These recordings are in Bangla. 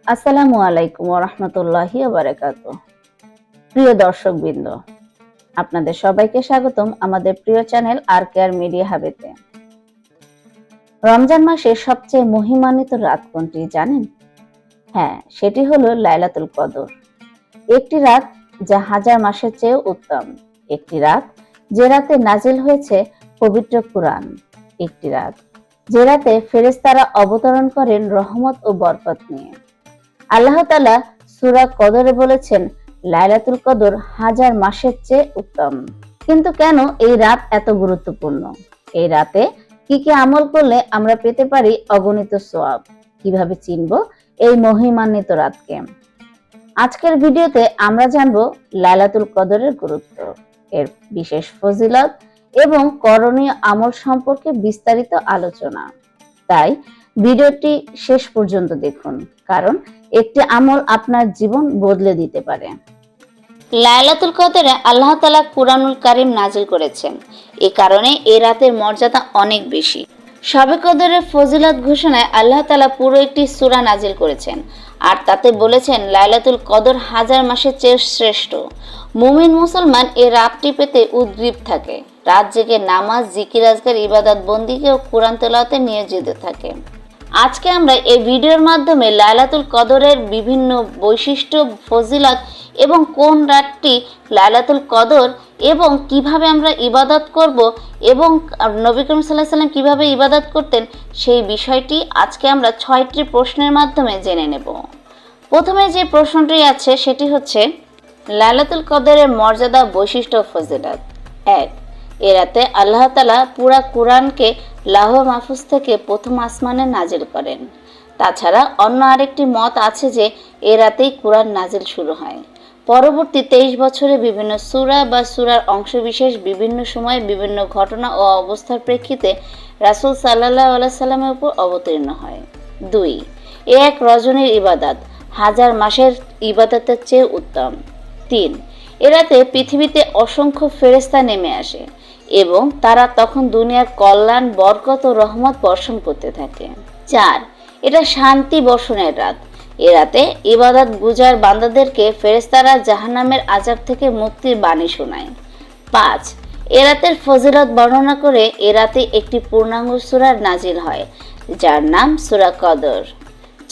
আসসালামু আলাইকুম ওয়া রাহমাতুল্লাহি ওয়া বারাকাতুহু। প্রিয় দর্শকবৃন্দ, আপনাদের সবাইকে স্বাগতম আমাদের প্রিয় চ্যানেল আর কেয়ার মিডিয়া হাবেতে। রমজান মাসের সবচেয়ে মহিমান্বিত রাত কোনটি জানেন? হ্যাঁ, সেটি হলো লাইলাতুল কদর। একটি রাত যা হাজার মাসের চেয়েও উত্তম। একটি রাত যে রাতে নাজিল হয়েছে পবিত্র কুরআন। একটি রাত যে রাতে ফেরেশতারা অবতরণ করেন রহমত ও বরকত নিয়ে। আল্লাহ তাআলা সূরা কদরে বলেছেন, লাইলাতুল কদর হাজার মাসের চেয়ে উত্তম। কিন্তু কেন এই রাত এত গুরুত্বপূর্ণ? এই রাতে কি কি আমল করলে আমরা পেতে পারি অগণিত সওয়াব? কিভাবে চিনব এই মহিমান্বিত রাতকে? আজকের ভিডিওতে আমরা জানবো লাইলাতুল কদরের গুরুত্ব, এর বিশেষ ফজিলত এবং করণীয় আমল সম্পর্কে বিস্তারিত আলোচনা। তাই ভিডিওটি শেষ পর্যন্ত দেখুন, কারণ একটি আমল আপনার জীবন বদলে দিতে পারে। লাইলাতুল কদরে আল্লাহ তাআলা কুরআনুল কারীম নাজিল করেছেন। এই কারণে এই রাতের মর্যাদা অনেক বেশি। শবে কদরের ফজিলত ঘোষণায় আল্লাহ তাআলা পুরো একটি সূরা নাজিল করেছেন, আর তাতে বলেছেন লাইলাতুল কদর হাজার মাসের চেয়ে শ্রেষ্ঠ। মুমিন মুসলমান এই রাতটি পেতে উদ্গ্রীব থাকে। রাত জেগে নামাজ, জিকির, আজকার, ইবাদত বন্দিকে ও কুরআন তেলাওয়াতে নিয়োজিত থাকে। আজকে আমরা এই ভিডিওর মাধ্যমে লাইলাতুল কদরের বিভিন্ন বৈশিষ্ট্য, ফজিলত এবং কোন রাতটি লাইলাতুল কদর এবং কিভাবে আমরা ইবাদত করব এবং নবী করিম সাল্লাল্লাহু আলাইহি সাল্লাম কিভাবে ইবাদত করতেন সেই বিষয়টি আজকে আমরা 6টি প্রশ্নের মাধ্যমে জেনে নেব। প্রথমে যে প্রশ্নটি আছে সেটি হচ্ছে লাইলাতুল কদরের মর্যাদা, বৈশিষ্ট্য ও ফজিলত। 1. এ রাতে আল্লাহ তাআলা পুরা কুরআনকে লাহ মাহফুজ থেকে প্রথম আসমানে নাজিল করেন। তাছাড়া অন্য আরেকটি মত আছে যে এ রাতেই কুরআন নাজিল শুরু হয়। পরবর্তী 23 বছরে বিভিন্ন সূরা বা সূরার অংশবিশেষ বিভিন্ন সময়ে বিভিন্ন ঘটনা ও অবস্থার প্রেক্ষিতে রাসূল সাল্লাল্লাহু আলাইহি সাল্লামের উপর অবতীর্ণ হয়। 2. এ এক রজনীর ইবাদত, হাজার মাসের ইবাদতের চেয়ে উত্তম। 3. এ রাতে পৃথিবীতে অসংখ্য ফেরেশতা নেমে আসে এবং তারা তখন দুনিয়ার কল্যাণ, বরকত ও রহমত বর্ষণ করতে থাকে। 4. এটা শান্তি বর্ষণের রাত। এ রাতে ইবাদত গুজার বান্দাদেরকে ফেরেশতারা জাহান্নামের আযাব থেকে মুক্তির বাণী শোনায়। 5. এ রাতের ফজিলত বর্ণনা করে এ রাতে একটি পূর্ণাঙ্গ সূরা নাজিল হয়, যার নাম সূরা কদর।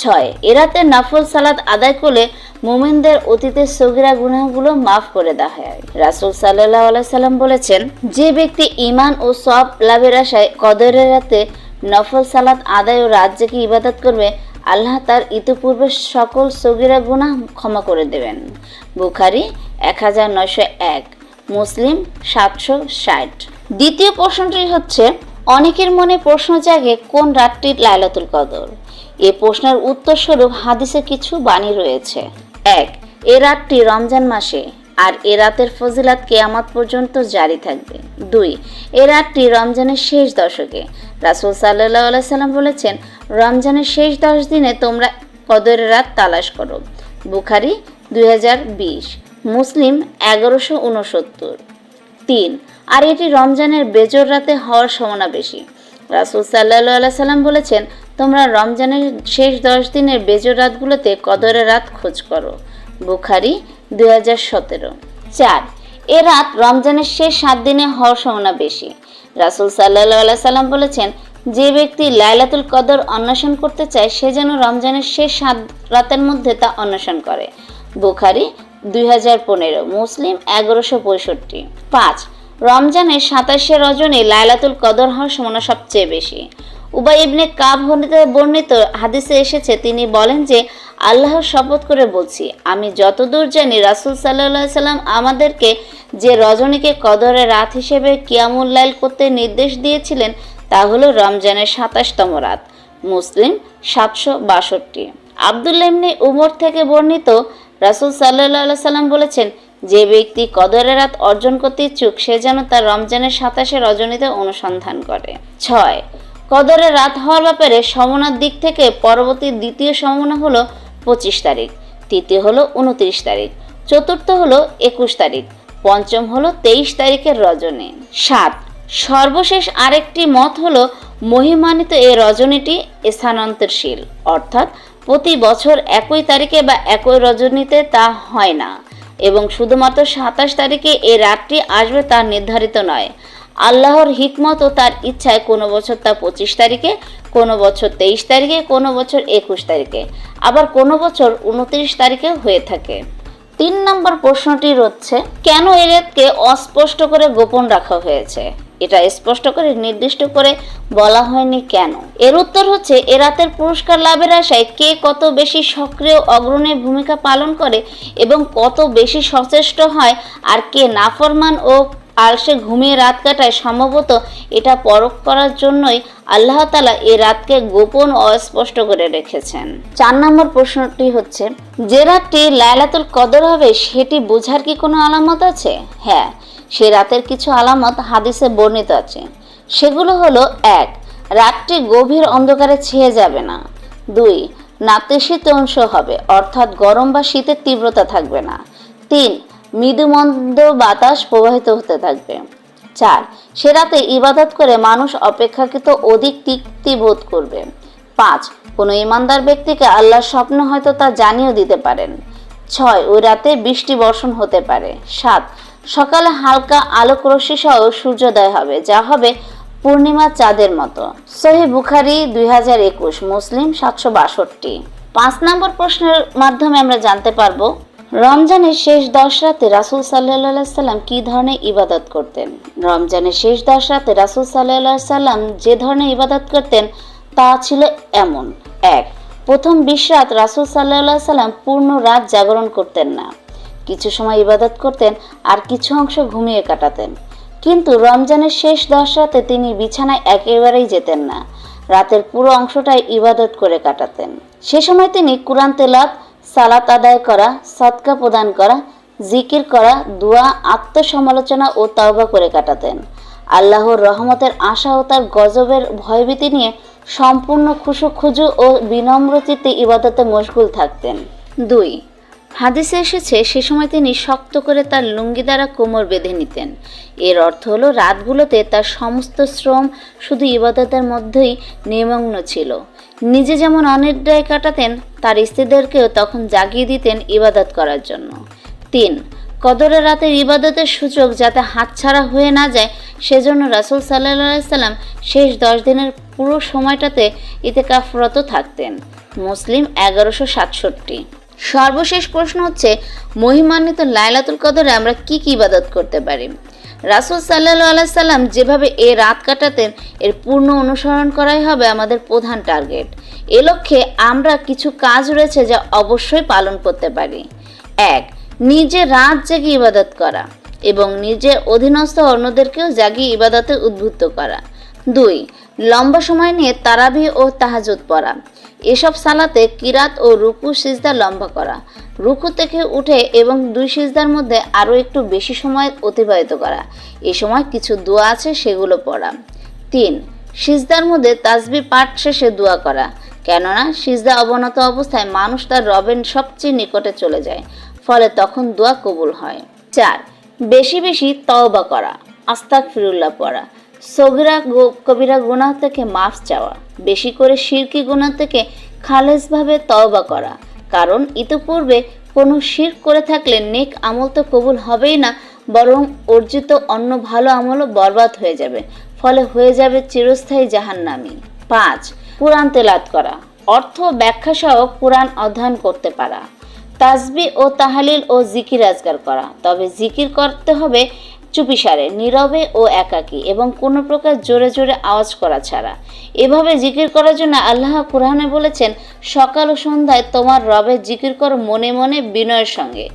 6. এ রাতে নফল সালাত আদায় করলে মুমিনদের অতীতের সগীরা গুনাহগুলো মাফ করে দেওয়া হয়। রাসূল সাল্লাল্লাহু আলাইহি সাল্লাম বলেছেন, যে ব্যক্তি ঈমান ও সওয়াব লাভের আশায় কদরের রাতে নফল সালাত আদায় ও রাত জেগে ইবাদত করবে, আল্লাহ তার ইতিপূর্বে সকল সগীরা গুনাহ ক্ষমা করে দেবেন। বুখারী 1901, মুসলিম 760। দ্বিতীয় প্রশ্নটি হচ্ছে, অনেকের মনে প্রশ্ন জাগে কোন রাতটি লাইলাতুল কদর। এই প্রশ্নের উত্তর স্বরূপ হাদিসে কিছু বাণী রয়েছে। 1. এ রাতটি রমজান মাসে, আর এ রাতের ফজিলত কিয়ামত পর্যন্ত জারি থাকবে। 2. এ রাতটি রমজানের শেষ দশকে। রাসূল সাল্লাল্লাহু আলাইহি সাল্লাম বলেছেন, রমজানের শেষ 10 দিনে তোমরা কদরের রাত তালাশ করো। বুখারী 2020, মুসলিম 1169। 3. আর এটি রমজানের বেজর রাতে হওয়ার সম্ভাবনা বেশি। রাসূল সাল্লাল্লাহু আলাইহি সাল্লাম বলেছেন, তোমরা রমজানের শেষ 10 দিনের বেজর রাতগুলোতে কদরের রাত খোঁজ করো। বুখারী 2017। 4. এ রাত রমজানের শেষ 7 দিনে হওয়ার সম্ভাবনা বেশি। রাসূল সাল্লাল্লাহু আলাইহি সাল্লাম বলেছেন, যে ব্যক্তি লাইলাতুল কদর অন্বেষণ করতে চায় সে যেন রমজানের শেষ 7 রাতের মধ্যে তা অন্বেষণ করে। বুখারী 2015, মুসলিম 1165। 5. রমজানের 27 রজনী লাইলাতুল কদর হওয়ার সম্ভাবনা সবচেয়ে বেশি। উবাই ইবনে কাব হতে বর্ণিত হাদিসে এসেছে, তিনি বলেন যে, আল্লাহর শপথ করে বলছি, আমি যতদূর জানি রাসূল সাল্লাল্লাহু আলাইহি সাল্লাম আমাদেরকে যে রজনীকে কদরের রাত হিসেবে কিয়ামুল লাইল করতে নির্দেশ দিয়েছিলেন তা হলো রমজানের 27তম রাত। মুসলিম 762। আব্দুল্লাহ ইবনে উমর থেকে বর্ণিত, রাসূল সাল্লাল্লাহু আলাইহি সাল্লাম বলেছেন, যে ব্যক্তি কদরের রাত অর্জন করতে ইচ্ছুক সে যেন তার রমজানের 27 রজনীতে অনুসন্ধান করে। 6. কদরের রাত হওয়ার ব্যাপারে সম্ভাবনার দিক থেকে পরবর্তী দ্বিতীয় সম্ভাবনা হলো 25 তারিখ, তৃতীয় হলো 29 তারিখ, চতুর্থ হলো 21 তারিখ, পঞ্চম হলো 23 তারিখের রজনী। 7. সর্বশেষ আরেকটি মত হলো মহিমান্বিত এই রজনীটি স্থানান্তরশীল, অর্থাৎ প্রতি বছর একই তারিখে বা একই রজনীতে তা হয় না এবং শুধুমাত্র 27 তারিখে এই রাতটি আসবে তা নির্ধারিত নয়। আল্লাহর হিকমত ও তার ইচ্ছায় কোনো বছর তা 25 তারিখে, কোনো বছর 23 তারিখে, কোনো বছর 21 তারিখে, আবার কোনো বছর 29 তারিখে হয়ে থাকে। 3 নম্বর প্রশ্নটি হচ্ছে, কেন এ রাতকে অস্পষ্ট করে গোপন রাখা হয়েছে? এটা স্পষ্ট করে নির্দিষ্ট করে বলা হয়নি কেন? এর উত্তর হচ্ছে, এ রাতের পুরস্কার লাভের আশায় কে কত বেশি সক্রিয় অগ্রণী ভূমিকা পালন করে এবং কত বেশি সচেষ্ট হয়, আর কে নাফরমান ও আলসে ঘুমিয়ে রাত কাটায়, সম্ভবত এটা পরখ করার জন্যই আল্লাহ তাআলা এই রাতকে গোপন ও অস্পষ্ট করে রেখেছেন। 4 নম্বর প্রশ্নটি হচ্ছে, যে রাতটি লাইলাতুল কদর হবে সেটি বোঝার কি কোনো আলামত আছে? হ্যাঁ, সে রাতের কিছু আলামত হাদিসে বর্ণিত আছে। সেগুলো হলো: 1. রাতটি গভীর অন্ধকারে ছেয়ে যাবে না। 2. নাতিশীতোষ্ণ হবে, অর্থাৎ গরম বা শীতের তীব্রতা থাকবে না। 3. মৃদুমন্দ বাতাস প্রবাহিত হতে থাকবে। 4. সে রাতে ইবাদত করে মানুষ অপেক্ষাকৃত অধিক তৃপ্তি বোধ করবে। 5. কোনো ইমানদার ব্যক্তিকে আল্লাহর স্বপ্ন হয়তো তা জানিয়ে দিতে পারেন। 6. ওই রাতে বৃষ্টি বর্ষণ হতে পারে। 7. সকালে হালকা আলোক রশ্মি সহ সূর্যোদয় হবে, যা হবে পূর্ণিমা চাঁদের মতো। সহিহ বুখারী 2021, মুসলিম 762। 5 নম্বর প্রশ্নের মাধ্যমে আমরা জানতে পারবো, রমজানের শেষ 10 রাতে রাসূল সাল্লাল্লাহু আলাইহি সাল্লাম কি ধরনের ইবাদত করতেন? রমজানের শেষ 10 রাতে রাসূল সাল্লাল্লাহু আলাইহি সাল্লাম যে ধরনের ইবাদত করতেন তা ছিল এমন: 1. প্রথম 20 রাত রাসূল সাল্লাল্লাহু আলাইহি সাল্লাম পূর্ণ রাত জাগরণ করতেন না। কিছু সময় ইবাদত করতেন আর কিছু অংশ ঘুমিয়ে কাটাতেন। কিন্তু রমজানের শেষ 10 রাতে তিনি বিছানায় একেবারেই যেতেন না। রাতের পুরো অংশটাই ইবাদত করে কাটাতেন। সে সময় তিনি কুরআন তেলাওয়াত, সালাত আদায় করা, সদকা প্রদান করা, জিকির করা, দোয়া, আত্মসমালোচনা ও তওবা করে কাটাতেন। আল্লাহর রহমতের আশা ও তার গজবের ভয়ভীতি নিয়ে সম্পূর্ণ খুশু ও বিনম্র চিত্তে ইবাদতে মশগুল থাকতেন। 2. হাদিসে এসেছে, সে সময় তিনি শক্ত করে তার লুঙ্গি দ্বারা কোমর বেঁধে নিতেন। এর অর্থ হলো রাতগুলোতে তার সমস্ত শ্রম শুধু ইবাদতের মধ্যেই নিমগ্ন ছিল। নিজে যেমন অনিদ্রায় কাটাতেন, তার স্ত্রীদেরকেও তখন জাগিয়ে দিতেন ইবাদত করার জন্য। 3. কদরের রাতের ইবাদতের সুযোগ যাতে হাতছাড়া হয়ে না যায়, সেজন্য রাসূল সাল্লাল্লাহু আলাইহি সাল্লাম শেষ 10 দিনের পুরো সময়টাতে ইতিকাফরত থাকতেন। মুসলিম 1167। সর্বশেষ প্রশ্ন হচ্ছে, মহিমান্বিত লাইলাতুল কদরে আমরা কি কি ইবাদত করতে পারি? রাসূল সাল্লাল্লাহু আলাইহি সাল্লাম যেভাবে এই রাত কাটাতেন, এর পূর্ণ অনুসরণ করাই হবে আমাদের প্রধান টার্গেট। এ লক্ষ্যে আমরা কিছু কাজ রয়েছে যা অবশ্যই পালন করতে পারি। 1. নিজে রাত জেগে ইবাদত করা এবং নিজের অধীনস্থ অন্যদেরকেও জাগিয়ে ইবাদতে উদ্বুদ্ধ করা। 2. লম্বা সময় নিয়ে তারাবিহ ও তাহাজ্জুদ পড়া। এসব সালাতে কিরাত ও রুকু সিজদা লম্বা করা। রুকু থেকে উঠে এবং 2 সিজদার মধ্যে আরও একটু বেশি সময় অতিবাহিত করা। এই সময় কিছু দোয়া আছে, সেগুলো পড়া। 3. সিজদার মধ্যে তাসবিহ পাঠ শেষে দোয়া করা, কেননা সিজদা অবনত অবস্থায় মানুষ তার রবের সবচেয়ে নিকটে চলে যায়, ফলে তখন দোয়া কবুল হয়। 4. বেশি বেশি তওবা করা, আস্তাগফিরুল্লাহ পড়া, সগীরা কবিরা গুনাহ থেকে মাফ চাওয়া, বেশি করে শিরকি গুনাহ থেকে খালেসভাবে তওবা করা, কারণ ইতিপূর্বে কোনো শিরক করে থাকলে নেক আমল তো কবুল হবেই না, বরং অর্জিত অন্য ভালো আমলও বরবাদ হয়ে যাবে, ফলে হয়ে যাবে চিরস্থায়ী জাহান্নামী। 5. কুরআন তেলাওয়াত করা, অর্থ ব্যাখ্যা সহ কুরআন অধ্যয়ন করতে পারা। তাসবিহ ও তাহলিল ও জিকির আজকার করা, তবে জিকির করতে হবে চুপিসারে, নীরবে ও একাকী, এবং কোনো প্রকার জোরে জোরে আওয়াজ করা ছাড়া। এভাবে জিকির করার জন্য আল্লাহ কুরআনে বলেছেন, সকাল ও সন্ধ্যায় তোমার রবের জিকির করো মনে মনে বিনয়ের সঙ্গে,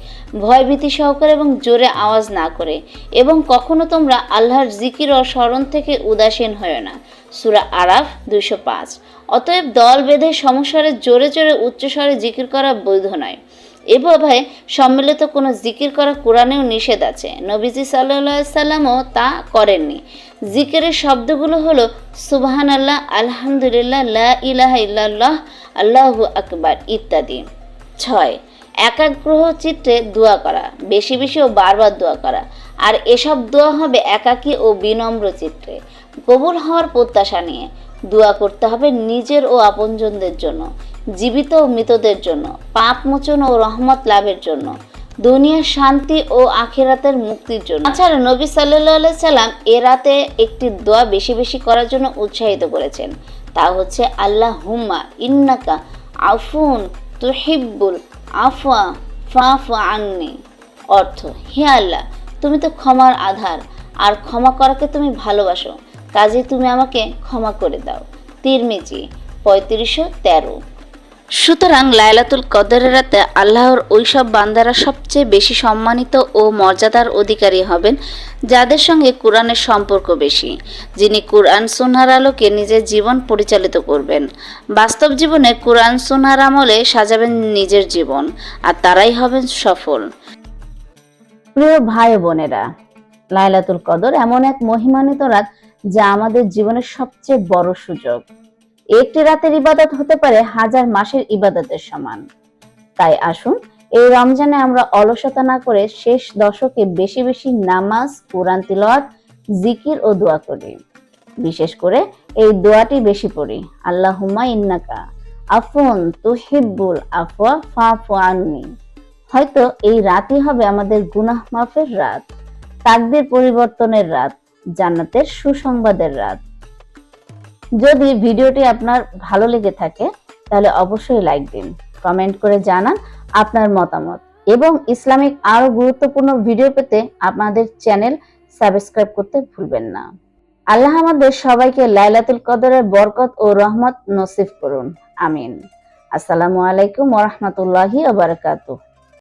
ভয়ভীতি সহকারে এবং জোরে আওয়াজ না করে, এবং কখনো তোমরা আল্লাহর জিকির ও স্মরণ থেকে উদাসীন হয়ো না। সূরা আরাফ 205। অতএব দল বেঁধে সমস্বরে জোরে জোরে উচ্চস্বরে জিকির করা বৈধ নয়। এভাবে সম্মিলিত কোনো জিকির করা কোরআনেও নিষেধ আছে। নবীজি সাল্লাল্লাহু আলাইহি সাল্লামও তা করেননি। জিকিরের শব্দগুলো হলো সুবহানাল্লাহ, আলহামদুলিল্লাহ, লা ইলাহা ইল্লাল্লাহ, আল্লাহু আকবার ইত্যাদি। 6. একাগ্র চিত্তে দোয়া করা, বেশি বেশি ও বারবার দোয়া করা, আর এসব দোয়া হবে একাকী ও বিনম্র চিত্তে, কবুল হওয়ার প্রত্যাশা নিয়ে। দোয়া করতে হবে নিজের ও আপনজনদের জন্য, জীবিত ও মৃতদের জন্য, পাপ মোচন ও রহমত লাভের জন্য, দুনিয়ার শান্তি ও আখিরাতের মুক্তির জন্য। তাছাড়া নবী সাল্লাল্লাহু আলাইহি সাল্লাম এ রাতে একটি দোয়া বেশি বেশি করার জন্য উৎসাহিত করেছেন, তা হচ্ছে আল্লাহুম্মা ইন্নাকা আফুন তুহিব্বুল আফওয়া ফাফু আন্নি। অর্থ, হে আল্লাহ, তুমি তো ক্ষমার আধার আর ক্ষমা করাকে তুমি ভালোবাসো, কাজে তুমি আমাকে ক্ষমা করে দাও। তিরমিজি 3513। সুতরাং লাইলাতুল কদরের রাতে আল্লাহর ওইসব বান্দারা সবচেয়ে বেশি সম্মানিত ও মর্যাদার অধিকারী হবেন যাদের সঙ্গে কোরআনের সম্পর্ক বেশি, যিনি কোরআন সুন্নাহর আলোকে নিজের জীবন পরিচালিত করবেন, বাস্তব জীবনে কোরআন সুন্নাহর আমলে সাজাবেন নিজের জীবন, আর তারাই হবেন সফল। প্রিয় ভাই ও বোনেরা, লাইলাতুল কদর এমন এক মহিমান্বিত রাত যা আমাদের জীবনের সবচেয়ে বড় সুযোগ। একটি রাতের ইবাদত হতে পারে হাজার মাসের ইবাদতের সমান। তাই আসুন এই রমজানে আমরা অলসতা না করে শেষ দশকে বেশি বেশি নামাজ, কোরআন তিলাওয়াত, জিকির ও দোয়া করি। বিশেষ করে এই দোয়াটি বেশি পড়ি, আল্লাহুম্মা ইন্নাকা আফুন তুহিব্বুল আফওয়া ফাফু আন্নি। হয়তো এই রাতই হবে আমাদের গুনাহ মাফের রাত, তাকদীর পরিবর্তনের রাত, জান্নাতের সুসংবাদের রাত। যদি ভিডিওটি আপনার ভালো লেগে থাকে তাহলে অবশ্যই লাইক দিন, কমেন্ট করে জানান আপনার মতামত এবং ইসলামিক আরো গুরুত্বপূর্ণ ভিডিও পেতে আমাদের চ্যানেল সাবস্ক্রাইব করতে ভুলবেন না। আল্লাহ আমাদের সবাইকে লাইলাতুল কদরের বরকত ও রহমত নসিব করুন, আমিন। আসসালামু আলাইকুম ওয়া রাহমাতুল্লাহি ওয়া বারাকাতুহু।